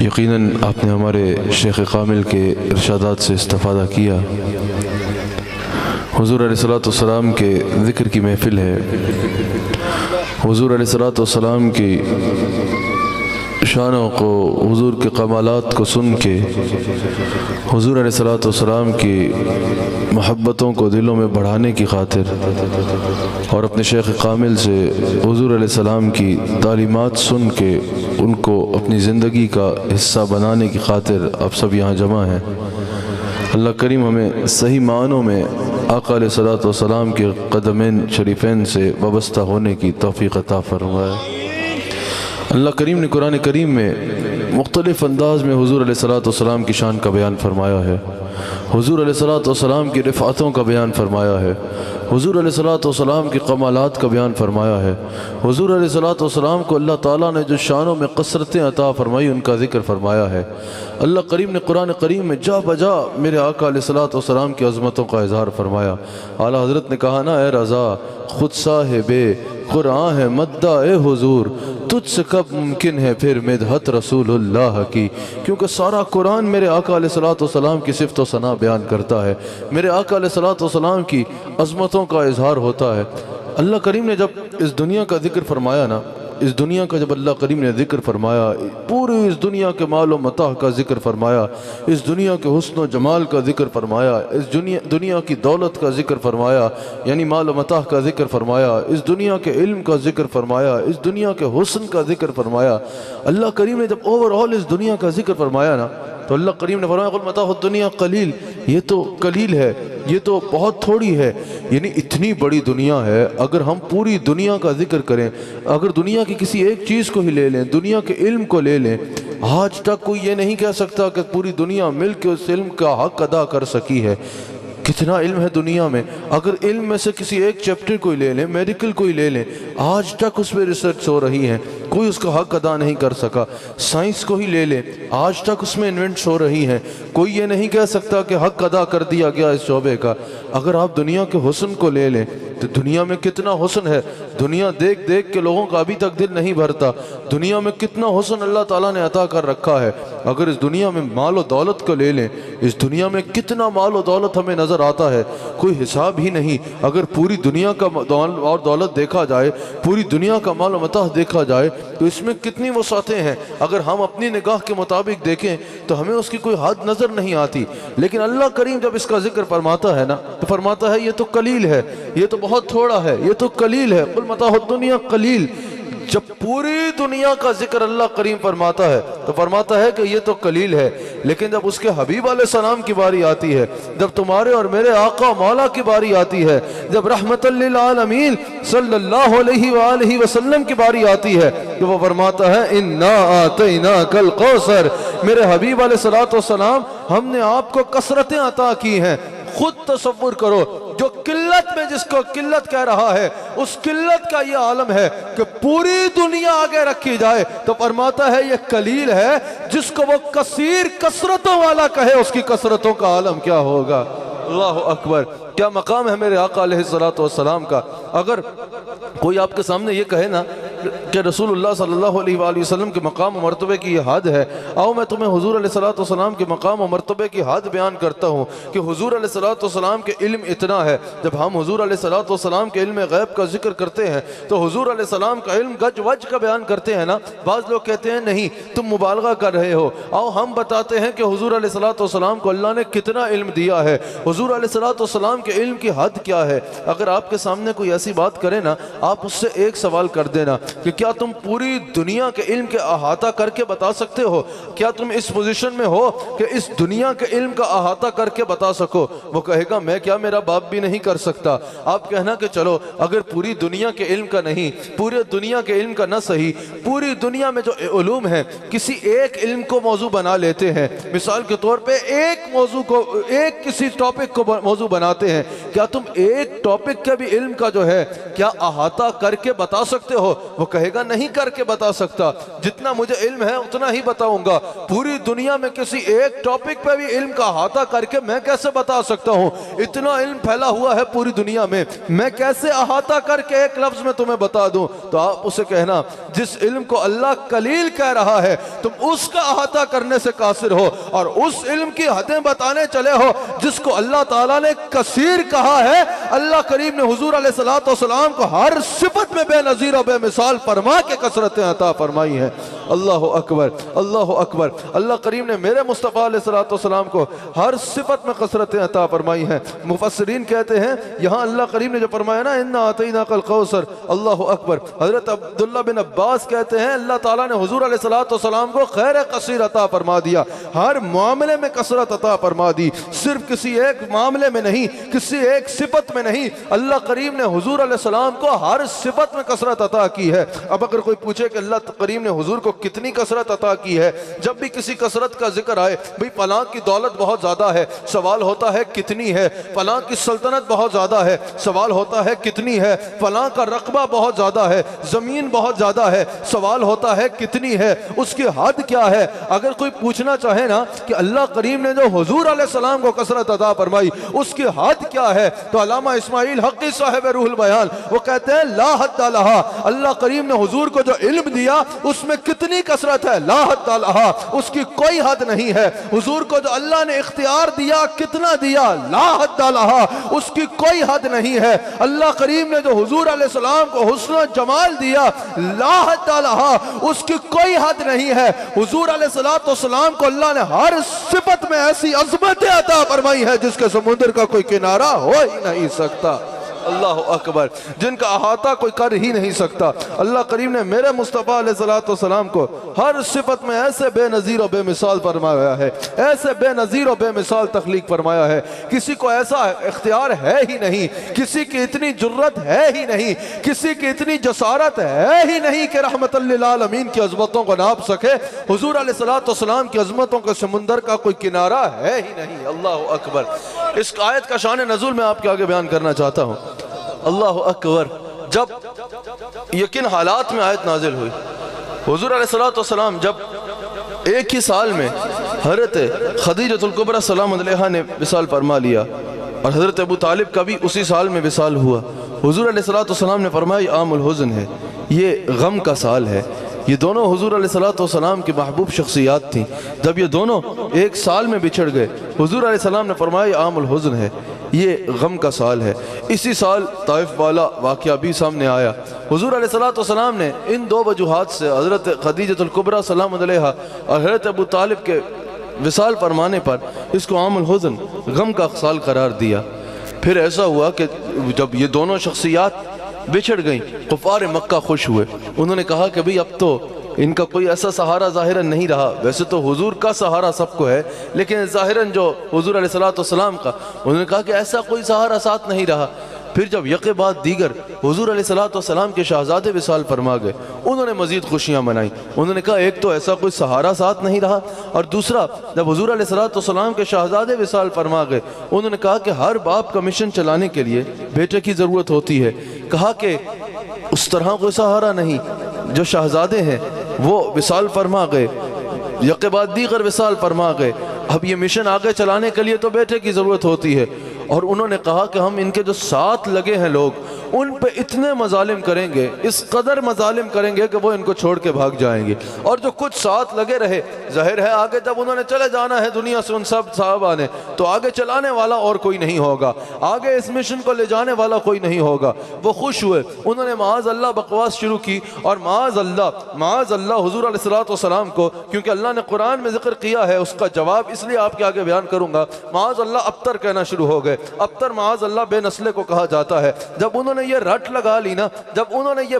یقیناً آپ نے ہمارے شیخ کامل کے ارشادات سے استفادہ کیا۔ حضور علیہ السلام کے ذکر کی محفل ہے۔ حضور علیہ السلام کی شانوں کو، حضور کے کمالات کو سن کے، حضور علیہ السلام کی محبتوں کو دلوں میں بڑھانے کی خاطر اور اپنے شیخ کامل سے حضور علیہ السلام کی تعلیمات سن کے ان کو اپنی زندگی کا حصہ بنانے کی خاطر آپ سب یہاں جمع ہیں۔ اللہ کریم ہمیں صحیح معنوں میں آقا علیہ السلام کے قدمین شریفین سے وابستہ ہونے کی توفیق عطا فرمائے۔ اللہ کریم نے قرآن کریم میں مختلف انداز میں حضور علیہ السلام کی شان کا بیان فرمایا ہے، حضور علیہ السلام کی رفعتوں کا بیان فرمایا ہے، حضور علیہ السلام کی کمالات کا بیان فرمایا ہے، حضور علیہ السلام کو اللہ تعالیٰ نے جو شانوں میں قصرتیں عطا فرمائی ان کا ذکر فرمایا ہے۔ اللہ کریم نے قرآن کریم میں جا بجا میرے آقا علیہ السلام کی عظمتوں کا اظہار فرمایا۔ اعلیٰ حضرت نے کہا نا، اے رضا خود صاحب قرآن ہے مدہ اے حضور، تجھ سے کب ممکن ہے پھر مدحت رسول اللہ کی، کیونکہ سارا قرآن میرے آقا علیہ السلام کی صفت و ثنا بیان کرتا ہے، میرے آقا علیہ السلام کی عظمتوں کا اظہار ہوتا ہے۔ اللہ کریم نے جب اس دنیا کا ذکر فرمایا نا، اس دنیا کا جب اللہ کریم نے ذکر فرمایا، پوری اس دنیا کے مال و متاع کا ذکر فرمایا، اس دنیا کے حسن و جمال کا ذکر فرمایا، اس دنیا کی دولت کا ذکر فرمایا، یعنی مال و متاع کا ذکر فرمایا، اس دنیا کے علم کا ذکر فرمایا، اس دنیا کے حسن کا ذکر فرمایا۔ اللہ کریم نے جب اوور آل اس دنیا کا ذکر فرمایا نا، تو اللہ کریم نے فرمایا قل متاع الدنیا قلیل، یہ تو قلیل ہے، یہ تو بہت تھوڑی ہے، یعنی اتنی بڑی دنیا ہے۔ اگر ہم پوری دنیا کا ذکر کریں، اگر دنیا کی کسی ایک چیز کو ہی لے لیں، دنیا کے علم کو لے لیں، آج تک کوئی یہ نہیں کہہ سکتا کہ پوری دنیا مل کے اس علم کا حق ادا کر سکی ہے۔ کتنا علم ہے دنیا میں، اگر علم میں سے کسی ایک چیپٹر کو ہی لے لیں، میڈیکل کو ہی لے لیں، آج تک اس پہ ریسرچ ہو رہی ہیں، کوئی اس کا حق ادا نہیں کر سکا۔ سائنس کو ہی لے لیں، آج تک اس میں انوینٹس ہو رہی ہیں، کوئی یہ نہیں کہہ سکتا کہ حق ادا کر دیا گیا اس شعبے کا۔ اگر آپ دنیا کے حسن کو لے لیں تو دنیا میں کتنا حسن ہے، دنیا دیکھ دیکھ کے لوگوں کا ابھی تک دل نہیں بھرتا، دنیا میں کتنا حسن اللہ تعالیٰ نے عطا کر رکھا ہے۔ اگر اس دنیا میں مال و دولت کو لے لیں، اس دنیا میں کتنا مال و دولت ہمیں نظر آتا ہے، کوئی حساب ہی نہیں۔ اگر پوری دنیا کا اور دولت دیکھا جائے، پوری دنیا کا مال و متاع دیکھا جائے تو اس میں کتنی وسعتیں ہیں، اگر ہم اپنی نگاہ کے مطابق دیکھیں تو ہمیں اس کی کوئی حد نظر نہیں آتی۔ لیکن اللہ کریم جب اس کا ذکر فرماتا ہے نا، تو فرماتا ہے یہ تو قلیل ہے، یہ تو بہت تھوڑا ہے، یہ تو قلیل ہے، قل متاع الدنیا قلیل۔ جب پوری دنیا کا ذکر اللہ کریم فرماتا ہے تو فرماتا ہے کہ یہ تو قلیل ہے، لیکن جب اس کے حبیب علیہ السلام کی باری آتی ہے، جب تمہارے اور میرے آقا مولا کی باری آتی ہے، جب رحمت للعالمین صلی اللہ علیہ وآلہ وسلم کی باری آتی ہے، تو وہ فرماتا ہے اِنَّا آتَيْنَاكَ الْقَوْثَرَ، میرے حبیب علیہ السلام ہم نے آپ کو کثرتیں عطا کی ہیں۔ خود تصور کرو، جو قلت میں جس کو قلت کہہ رہا ہے، اس قلت کا یہ عالم ہے کہ پوری دنیا آگے رکھی جائے تو فرماتا ہے یہ قلیل ہے، جس کو وہ کثیر کثرتوں والا کہے اس کی کثرتوں کا عالم کیا ہوگا۔ اللہ اکبر، کیا مقام ہے میرے آقا علیہ السلام کا۔ اگر کوئی آپ کے سامنے یہ کہے نا کہ رسول اللہ صلی اللہ علیہ وآلہ وسلم کے مقام و مرتبے کی یہ حد ہے، آؤ میں تمہیں حضور علیہ السلام کے مقام و مرتبے کی حد بیان کرتا ہوں کہ حضور علیہ السلام کے علم اتنا ہے۔ جب ہم حضور علیہ السلام کے علم غیب کا ذکر کرتے ہیں تو حضور علیہ السلام کا علم گج وج کا بیان کرتے ہیں نا، بعض لوگ کہتے ہیں نہیں تم مبالغہ کر رہے ہو، آؤ ہم بتاتے ہیں کہ حضور علیہ السلام کو اللہ نے کتنا علم دیا ہے، حضور علیہ السلام کے علم کی حد کیا ہے۔ اگر آپ کے سامنے کوئی ایسی بات کرے نا، آپ اس سے ایک سوال کر دینا کہ کیا تم پوری دنیا کے علم کے احاطہ کر کے بتا سکتے ہو؟ کیا تم اس پوزیشن میں ہو کہ اس دنیا کے علم کا احاطہ کر کے بتا سکو؟ وہ کہے گا میں کیا، میرا باپ بھی نہیں کر سکتا۔ آپ کہنا کہ چلو اگر پوری دنیا کے علم کا نہیں، پورے دنیا کے علم کا نہ صحیح، پوری دنیا میں جو علوم ہیں کسی ایک علم کو موضوع بنا لیتے ہیں، مثال کے طور پہ ایک موضوع کو، ایک کسی ٹاپک کو موضوع بناتے ہیں، ہیں کیا تم ایک ٹاپک کا بھی علم کا جو ہے کیا احاطہ کر کے بتا سکتے ہو؟ وہ کہے گا نہیں کر کے بتا سکتا، جتنا مجھے علم ہے اتنا ہی بتاؤں گا، پوری دنیا میں کسی ایک ٹاپک پہ بھی علم کا احاطہ کر کے میں کیسے بتا سکتا ہوں؟ اتنا علم پھیلا ہوا ہے پوری دنیا میں کیسے احاطہ کر کے ایک لفظ میں تمہیں بتا دوں؟ تو آپ اسے کہنا جس علم کو اللہ قلیل کہہ رہا ہے تم اس کا احاطہ کرنے سے قاصر ہو، اور اس علم کی حدیں بتانے چلے ہو جس کو اللہ تعالیٰ نے کثیر کہا ہے۔ اللہ کریم نے حضور علیہ السلام کو ہر صفت میں بے نظیر و بے مثال فرما کے کثرتیں عطا فرمائی ہیں۔ اللہ اکبر، اللہ اکبر۔ اللہ کریم نے میرے مصطفیٰ علیہ السلام کو ہر صفت میں کثرتیں عطا فرمائی ہیں۔ مفسرین کہتے ہیں یہاں اللہ کریم نے جو فرمایا نا اِنَّا أَعْطَيْنَاكَ الْكَوْثَرَ، اللہ اکبر۔ حضرت عبداللہ بن عباس کہتے ہیں اللہ تعالیٰ نے حضور علیہ السلام کو خیر کثیر عطا فرما دیا، ہر معاملے میں کثرت عطا فرما دی، صرف کسی ایک معاملے میں نہیں، کسی ایک صفت میں نہیں، اللہ کریم نے حضور علیہ السلام کو ہر صفت میں کثرت عطا کی ہے۔ اب اگر کوئی پوچھے کہ اللہ کریم نے حضور کو کتنی کثرت عطا کی ہے، جب بھی کسی کثرت کا ذکر آئے، بھئی فلاں کی دولت بہت زیادہ ہے، سوال ہوتا ہے کتنی ہے؟ فلاں کی سلطنت بہت زیادہ ہے، سوال ہوتا ہے کتنی ہے؟ فلاں کا رقبہ بہت زیادہ ہے، زمین بہت زیادہ ہے، سوال ہوتا ہے کتنی ہے؟ اس کی حد کیا ہے؟ اگر کوئی پوچھنا چاہے نا کہ اللہ کریم نے جو حضور علیہ السلام کو کثرت عطا فرمائی اس کی حد کیا ہے، تو علامہ اسماعیل حقی صاحب روح البیان وہ کہتے ہیں لا حد لہا، اللہ کریم نے حضور کو جو علم دیا اس میں کتنی کثرت ہے، لا حد لہا، اس کی کوئی حد نہیں ہے۔ حضور کو جو اللہ نے اختیار دیا کتنا دیا، لا حد لہا، اس کی کوئی حد نہیں ہے۔ اللہ کریم نے جو حضور علیہ السلام کو حسن و جمال دیا، لا حد لہا، اس کی کوئی حد نہیں ہے۔ حضور علیہ السلام کو اللہ نے ہر صفت میں ایسی عظمت عطا فرمائی ہے جس کے سمندر کا کوئی کنارہ ہو ہی نہیں سکتا۔ اللہ اکبر، جن کا احاطہ کوئی کر ہی نہیں سکتا۔ اللہ کریم نے میرے مصطفیٰ علیہ السلام کو ہر صفت میں ایسے بے نظیر و بے مثال فرمایا ہے، ایسے بے نظیر و بے مثال تخلیق فرمایا ہے، کسی کو ایسا اختیار ہے ہی نہیں، کسی کی اتنی جرت ہے ہی نہیں، کسی کی اتنی جسارت ہے ہی نہیں کہ رحمت للعالمین کی عظمتوں کو ناپ سکے۔ حضور علیہ السلام کی عظمتوں کے سمندر کا کوئی کنارہ ہے ہی نہیں۔ اللہ اکبر۔ اس آیت کا شان نزول میں آپ کے آگے بیان کرنا چاہتا ہوں۔ اللہ اکبر۔ جب یقین حالات میں آیت نازل ہوئی، حضور علیہ السلام جب ایک ہی سال میں حضرت خدیجہ الکبریٰ سلام علیہا نے وصال فرما لیا اور حضرت ابو طالب کا بھی اسی سال میں وصال ہوا، حضور علیہ السلام نے فرمایا یہ عام الحزن ہے، یہ غم کا سال ہے۔ یہ دونوں حضور علیہ السلام کی محبوب شخصیات تھیں، جب یہ دونوں ایک سال میں بچھڑ گئے حضور علیہ السلام نے فرمایا یہ عام الحزن ہے، یہ غم کا سال ہے۔ اسی سال طائف والا واقعہ بھی سامنے آیا۔ حضور علیہ السلام نے ان دو وجوہات سے حضرت خدیجہ الکبریٰ سلام علیہا اور حضرت ابو طالب کے وصال فرمانے پر اس کو عام الحزن، غم کا سال قرار دیا۔ پھر ایسا ہوا کہ جب یہ دونوں شخصیات بچھڑ گئیں، کفار مکہ خوش ہوئے، انہوں نے کہا کہ بھئی اب تو ان کا کوئی ایسا سہارا ظاہراً نہیں رہا، ویسے تو حضور کا سہارا سب کو ہے لیکن ظاہراً جو حضور علیہ السلام کا، انہوں نے کہا کہ ایسا کوئی سہارا ساتھ نہیں رہا۔ پھر جب یکے بعد دیگر حضور علیہ السلام کے شہزادے وصال فرما گئے، انہوں نے مزید خوشیاں منائیں، انہوں نے کہا ایک تو ایسا کوئی سہارا ساتھ نہیں رہا، اور دوسرا جب حضور علیہ السلام کے شہزادے وصال فرما گئے، انہوں نے کہا کہ ہر باپ کا مشن چلانے کے لیے بیٹے کی ضرورت ہوتی ہے۔ کہا کہ اس طرح کوئی سہارا نہیں، جو شہزادے ہیں وہ وصال فرما گئے، یکے بعد دیگر وصال فرما گئے، اب یہ مشن آگے چلانے کے لیے تو بیٹے کی ضرورت ہوتی ہے۔ اور انہوں نے کہا کہ ہم ان کے جو ساتھ لگے ہیں لوگ ان پہ اتنے مظالم کریں گے، اس قدر مظالم کریں گے کہ وہ ان کو چھوڑ کے بھاگ جائیں گے، اور جو کچھ ساتھ لگے رہے، ظاہر ہے آگے جب انہوں نے چلے جانا ہے دنیا سے ان سب صحابہ نے، تو آگے چلانے والا اور کوئی نہیں ہوگا، آگے اس مشن کو لے جانے والا کوئی نہیں ہوگا۔ وہ خوش ہوئے، انہوں نے معاذ اللہ بکواس شروع کی، اور معاذ اللہ حضور علیہ السلام کو، کیونکہ اللہ نے قرآن میں ذکر کیا ہے اس کا جواب اس لیے آپ کے آگے بیان کروں گا، معاذ اللہ ابتر کہنا شروع ہو گئے۔ ابتر معاذ اللہ بے نسلے کو کہا جاتا ہے۔ جب انہوں نے نے یہ رٹ لگا لی نا، جب انہوں نے یہ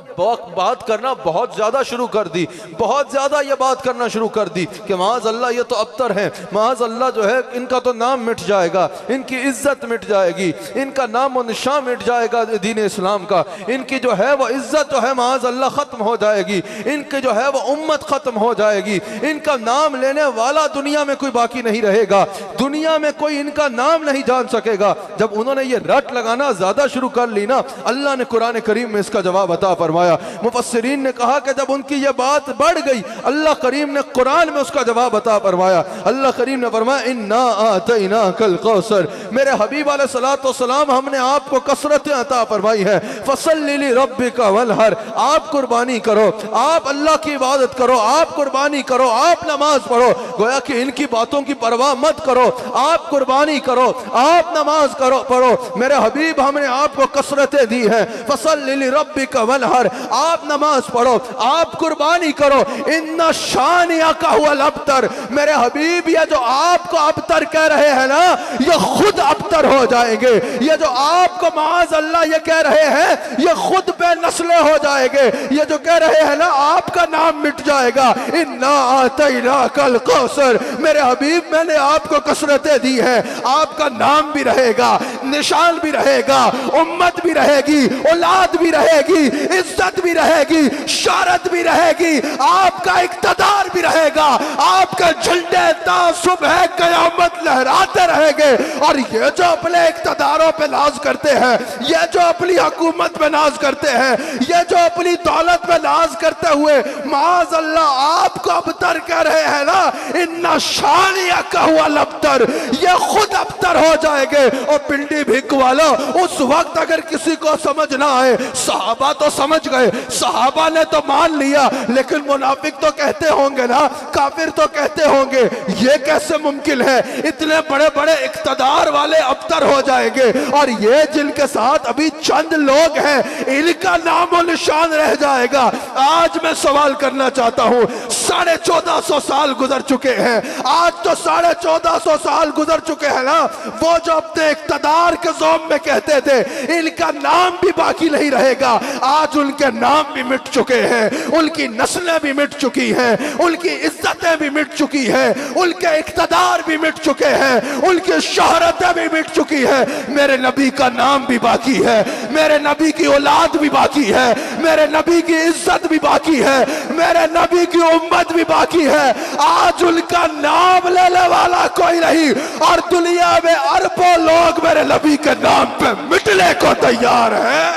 بات کرنا بہت زیادہ شروع کر دی، بہت زیادہ یہ بات کرنا شروع کر دی کہ معاذ اللہ یہ تو ابتر ہیں، معاذ اللہ جو ہے ان کا تو نام مٹ جائے گا، ان کی عزت مٹ جائے گی، ان کا نام و نشان مٹ جائے گا دین اسلام کا، ان کی جو ہے وہ عزت جو ہے معاذ اللہ ختم ہو جائے گی، ان کی جو ہے وہ امت ختم ہو جائے گی، ان کا نام لینے والا دنیا میں کوئی باقی نہیں رہے گا، دنیا میں کوئی ان کا نام نہیں جان سکے گا۔ جب انہوں نے یہ رٹ لگانا زیادہ شروع کر لی نا، اللہ نے قرآن کریم میں اس کا جواب عطا فرمایا۔ مفسرین نے کہا کہ جب ان کی یہ بات بڑھ گئی، اللہ کریم نے قرآن میں اس کا جواب عطا فرمایا۔ اللہ کریم نے فرمایا اِنَّا آتَيْنَاكَ الْكَوْثَرَ، میرے حبیب علیہ السلام ہم نے آپ کو کثرتیں عطا فرمائی ہے۔ فَصَلِّ لِرَبِّكَ وَانْحَرْ، آپ قربانی کرو، آپ اللہ کی عبادت کرو، آپ قربانی کرو، آپ نماز پڑھو۔ گویا کہ ان کی باتوں کی پرواہ مت کرو، آپ قربانی کرو، آپ نماز پڑھو، میرے حبیب ہم نے آپ کو کثرتیں دی ہیں۔ فَصَلِّ لِرَبِّكَ وَانْحَرْ، آپ نماز پڑھو، آپ قربانی کرو۔ اِنَّ شَانِئَكَ هُوَ الْأَبْتَرُ، میرے حبیب یہ جو آپ کو ابتر کہہ رہے ہیں نا، یہ خود ابتر ہو جائیں گے۔ یہ جو آپ کو معاذ اللہ یہ کہہ رہے ہیں، یہ خود بے نسلیں ہو جائیں گے۔ یہ جو کہہ رہے ہیں نا آپ کا نام مٹ جائے گا۔ اِنَّا آتَيْنَاكَ الْكَوْثَرَ، میرے حبیب میں نے آپ کو کثرتیں دی ہیں، آپ کا نام بھی رہے گا، نشان بھی رہے گا، امت بھی رہے گی، اولاد بھی رہے گی، عزت بھی رہے گی، شہرت بھی رہے گی، آپ کا اقتدار بھی رہے گا، آپ کے جھنڈے تا صبح قیامت لہراتے رہیں گے۔ اور یہ جو اپنے اقتداروں پہ ناز کرتے ہیں، یہ جو اپنی حکومت پہ ناز کرتے ہیں، یہ جو اپنی دولت پہ ناز کرتے ہوئے معاذ اللہ آپ کو ابتر کہہ رہے ہیں نا، اِنَّ شَانِئَكَ هُوَ الْأَبْتَرُ، یہ خود ابتر ہو جائے گے۔ اور پنڈی بھیک والا اس وقت اگر کسی کو سمجھ نہ آئے، صحابہ تو سمجھ گئے، صحابہ نے تو مان لیا، لیکن منافق تو کہتے ہوں گے نا، کافر تو کہتے ہوں گے یہ کیسے ممکن ہے، اتنے بڑے بڑے اقتدار والے ابتر ہو جائیں گے، اور یہ جن کے ساتھ ابھی چند لوگ ہیں ان کا نام و نشان رہ جائے گا۔ آج میں سوال کرنا چاہتا ہوں، 1450 سال گزر چکے ہیں، آج تو 1450 سال گزر چکے ہیں نا، وہ جو اپنے اقتدار کے زوم میں کہتے تھے ان کا نام بھی باقی نہیں رہے گا، آج ان کے نام بھی مٹ چکے ہیں، ان کی نسلیں بھی مٹ چکی ہیں، ان کی عزتیں بھی مٹ چکی ہیں، ان کے اقتدار بھی مٹ چکے ہیں، ان کی شہرتیں بھی مٹ چکی ہیں۔ میرے نبی کا نام بھی باقی ہے، میرے نبی کی اولاد بھی باقی ہے، میرے نبی کی عزت بھی باقی ہے، میرے نبی کی امت بھی باقی ہے۔ آج ان کا نام لینے والا کوئی نہیں، اور دنیا میں اربوں لوگ میرے نبی کے نام پہ مٹنے کو تیار ہیں۔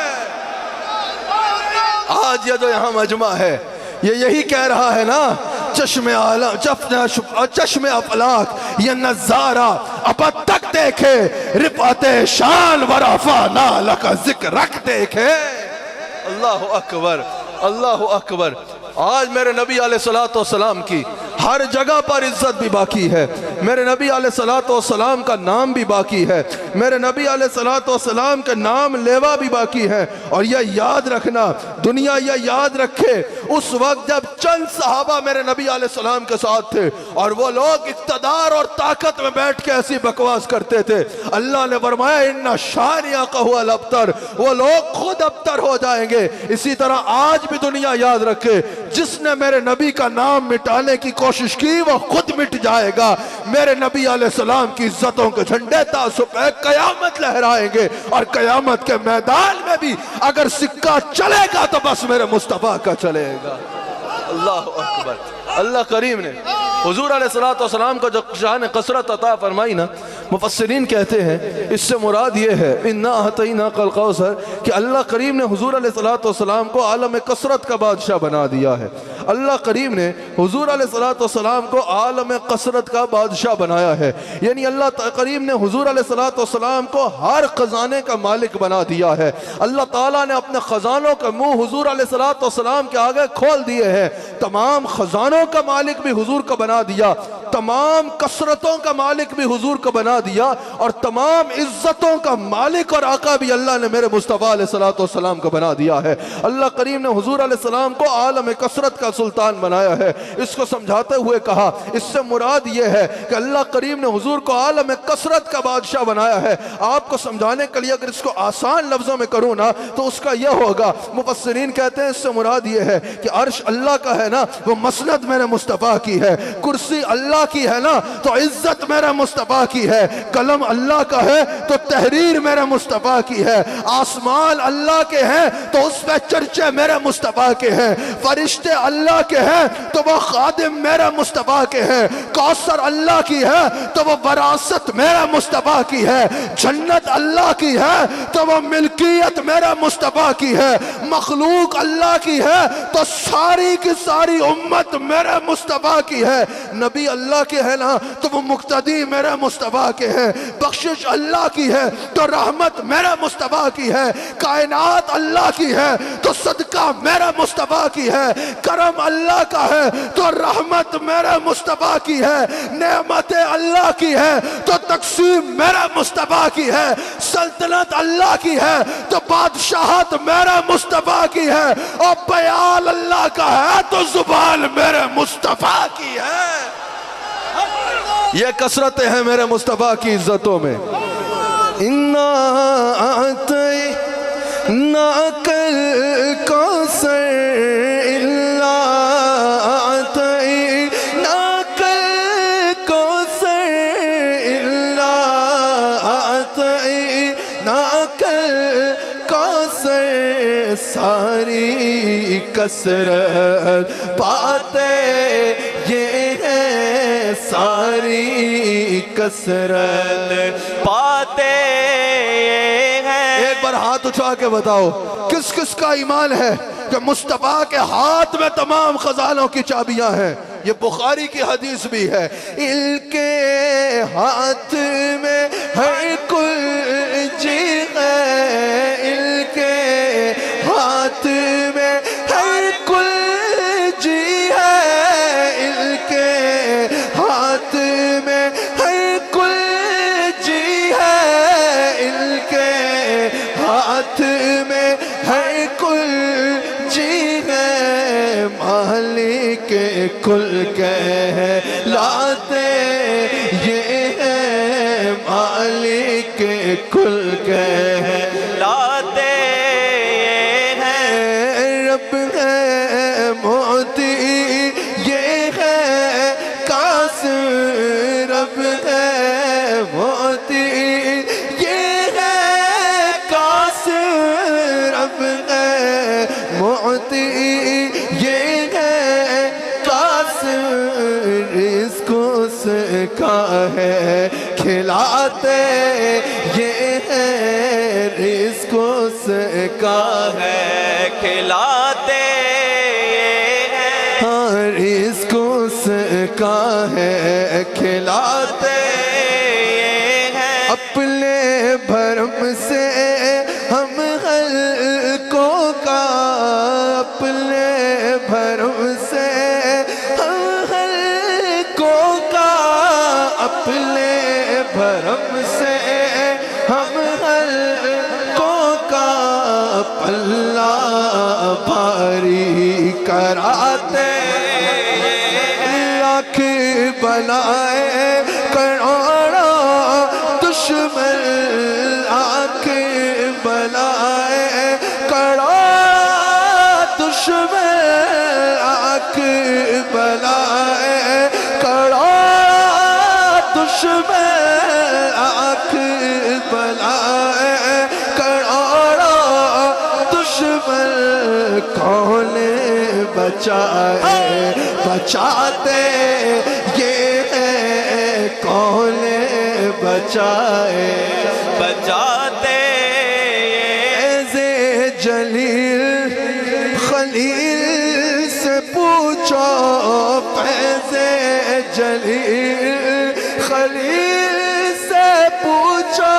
آج یہ جو یہاں مجمع ہے یہ یہی کہہ رہا ہے نا، چشم افلاک یہ نظارہ اب تک دیکھے، رفعت شان ورفعنا لک ذکرک دیکھے۔ اللہ اکبر، اللہ اکبر۔ آج میرے نبی علیہ السلام کی ہر جگہ پر عزت بھی باقی ہے، میرے نبی علیہ السلام کا نام بھی باقی ہے، میرے نبی علیہ السلام کا نام لیوا بھی باقی ہے۔ اور یہ یاد رکھنا، دنیا یہ یاد رکھے، اس وقت جب چند صحابہ میرے نبی علیہ السلام کے ساتھ تھے اور وہ لوگ اقتدار اور طاقت میں بیٹھ کے ایسی بکواس کرتے تھے، اللہ نے فرمایا اِنَّ شَانِئَكَ هُوَ الْأَبْتَرُ، وہ لوگ خود ابتر ہو جائیں گے۔ اسی طرح آج بھی دنیا یاد رکھے، جس نے میرے نبی کا نام مٹانے کی کوشش کی وہ خود مٹ جائے گا۔ میرے نبی علیہ السلام کی عزتوں کے جھنڈے تا صبح قیامت لہرائیں گے، اور قیامت کے میدان میں بھی اگر سکہ چلے گا تو بس میرے مصطفیٰ کا چلے گا۔ اللہ اکبر۔ اللہ کریم نے حضور علیہ السلام کو جو شان کثرت عطا فرمائی نا، مفسرین کہتے ہیں اس سے مراد یہ ہے اِنَّا أَعْطَيْنَاكَ الْكَوْثَرَ کہ اللہ کریم نے حضور علیہ السلام کو عالم کثرت کا بادشاہ بنا دیا ہے۔ اللہ کریم نے حضور علیہ السلام کو عالم کثرت کا بادشاہ بنایا ہے، یعنی اللہ کریم نے حضور علیہ السلام کو ہر خزانے کا مالک بنا دیا ہے۔ اللہ تعالیٰ نے اپنے خزانوں کا منہ حضور علیہ السلام کے آگے کھول دیے ہیں، تمام خزانوں کا مالک بھی حضور کو بنا دیا، تمام کثرتوں کا مالک بھی حضور کو بنا دیا، اور تمام عزتوں کا مالک اور آقا بھی اللہ نے میرے مصطفیٰ علیہ السلام کو بنا دیا ہے۔ اللہ کریم نے حضور علیہ السلام کو عالم کثرت کا کا سلطان بنایا ہے۔ اس کو سمجھاتے ہوئے کہا اس سے مراد یہ ہے کہ اللہ کریم نے حضور کو عالم کثرت کا بادشاہ بنایا ہے۔ آپ کو سمجھانے کے لیے اگر اس کو آسان لفظوں میں کروں نا تو اس کا یہ ہوگا، مفسرین کہتے ہیں اس سے مراد یہ ہے کہ عرش اللہ کا ہے نا، وہ مسند میرے مصطفیٰ کی ہے، کرسی اللہ کی ہے نا تو عزت میرے مصطفیٰ کی ہے، قلم اللہ کا ہے تو تحریر میرے مصطفیٰ کی ہے، آسمان اللہ کے ہیں تو اس پہ چرچے میرے مصطفیٰ کے ہیں، فرشتے اللہ کے ہیں تو وہ خادم میرے مصطفیٰ کے ہیں، کوثر اللہ کی ہے تو وہ وراثت میرے مصطفیٰ کی ہے، جنت اللہ کی ہے تو وہ ملکیت میرے مصطفیٰ کی ہے، مخلوق اللہ کی ہے تو ساری کی ساری امت میرے مصطفیٰ کی ہے، نبی اللہ کے ہے نا تو وہ مقتدی میرے مصطفیٰ کے ہیں، بخشش اللہ کی ہے تو رحمت میرے مصطفیٰ کی ہے، کائنات اللہ کی ہے تو صدقہ میرے مصطفیٰ کی ہے، کرم اللہ کا ہے تو رحمت میرے مصطفیٰ کی ہے، نعمت اللہ کی ہے تو تقسیم میرے مصطفیٰ کی ہے، سلطنت اللہ کی ہے تو بادشاہت میرے مصطفیٰ کی ہے، اور بیان اللہ کا ہے تو زبان میرے مصطفیٰ کی ہے۔ یہ کثرتیں ہیں میرے مصطفیٰ کی عزتوں میں۔ اِنَّا أَعْطَيْنَاكَ الْكَوْثَرَ إِلَّا أَعْطَيْنَاكَ الْكَوْثَرَ إِلَّا أَعْطَيْنَاكَ الْكَوْثَرَ ساری کثرت پاتے یہ ہے، ساری کثرت پاتے ہیں۔ ایک بار ہاتھ اٹھا کے بتاؤ کس کس کا ایمان ہے کہ مصطفیٰ کے ہاتھ میں تمام خزانوں کی چابیاں ہیں؟ یہ بخاری کی حدیث بھی ہے، ان کے ہاتھ میں ہر کچھ ہے، ان کے ہاتھ میں ہر کچھ ہے، ان کے ہاتھ میں ہر کچھ ہے، ان کے ہاتھ میں ہر کچھ ہے، مالک کل کہلاتے یہ ہے، مالک کل کہلاتے ہیں، رب ہے معطی یہ ہے قاسم، رب ہے معطی یہ ہے قاسم، رب ہے معطی یہ ہے قاسم، رزق اس کا ہے کھلاتے یہ ہے، رزق اس کا ہے کھلاتے ہیں، رزق اس کا ہے کھلاتے ہیں، اپنے بھرم سے ہم خلقوں کا، اپنے بھرم سے ہم خلقوں کا، اپنے بھرم سے ہم خلقوں کا پلہ بھاری کراتے، لاکھ بنائے کروڑوں دشمن، لاکھ بنائے کروڑوں دشمن، لاکھ بنائے کروڑوں دشمن، لاکھ بنائے کروڑوں دشمن، کون بچائے بچاتے یہ ہے، کون بچائے بچاتے ایزے جلیل خلیل سے پوچھو، ایزے جلیل خلیل سے پوچھو،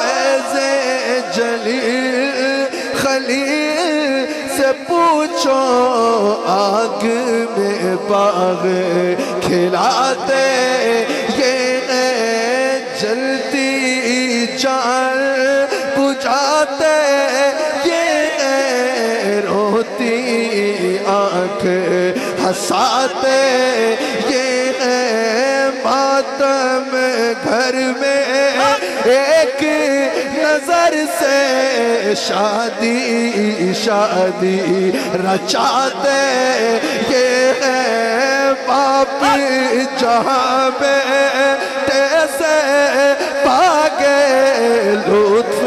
ایزے جلیل خلیل سے پوچھو، آگ میں باغ کھلاتے یہ جلتی جان بجھاتے یہ روتی آنکھ یہ ہے ماتم گھر میں ایک نظر سے شادی شادی رچاتے یہ ہے باپ جہاں بیٹے سے پاگے لطف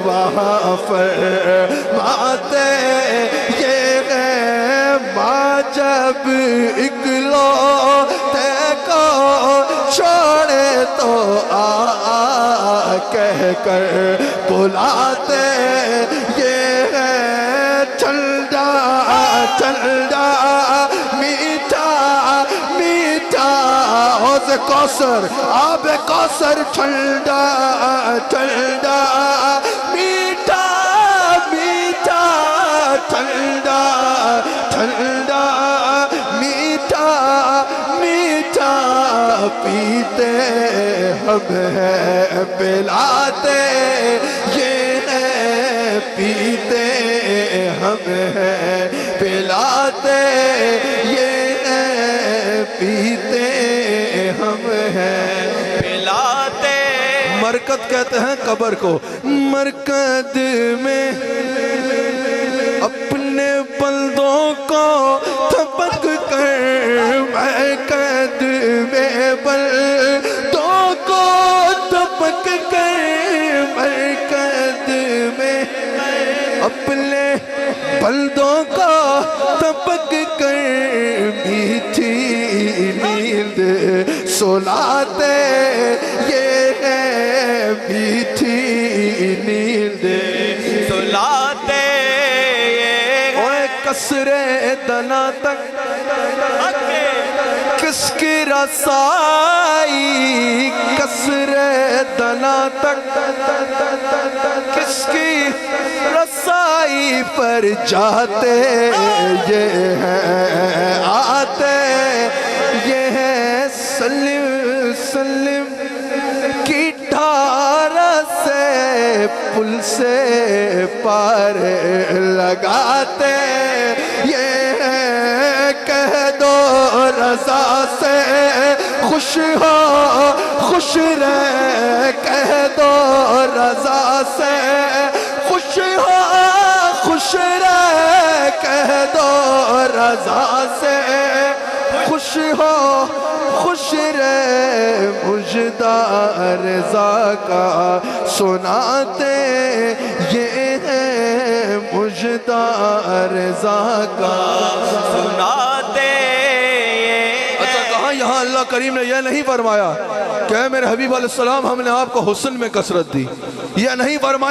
وہاں فرماتے یہ ہے ماں جب اکلوتے کو چھوڑے تو آ کہہ کر بلاتے یہ ہے ٹھنڈا ٹھنڈا میٹھا میٹھا حوض کوثر آب کوثر ٹھنڈا ٹھنڈا میٹھا میٹھا ٹھنڈا ٹھنڈا میٹھا میٹھا پیتے ہم ہیں پلاتے یہ ہے پیتے ہم ہیں پلاتے یہ ہے پیتے ہم ہیں پلاتے مرکد کہتے ہیں قبر کو مرکد میں اپنے بندوں کو تھپک کر مرکد میں بندوں کو تھپک کر مرکد میں اپنے بندوں کو تھپک کر میٹھی نیند سلاتے یہ ہے میٹھی نیند سلاتے کسرے دنا تک کس کی رسائی کسرے دنا تک کس کی رسائی پر جاتے یہ ہیں آتے یہ ہے سلم سلم کی ڈھار سے پل سے پار لگاتے یہ ہے کہہ دو رضا سے خوش ہو خوش رہ کہہ دو رضا سے خوش ہو خوش رہ کہہ دو رضا سے خوش ہو خوش رہ مجدہ رضا کا سناتے یہ ہے مجدہ رضا کا سناتے اچھا کہاں یہاں اللہ کریم نے یہ نہیں فرمایا کہ اے میرے حبیب علیہ السلام ہم نے آپ کو حسن میں کثرت دی یہ نہیں فرمایا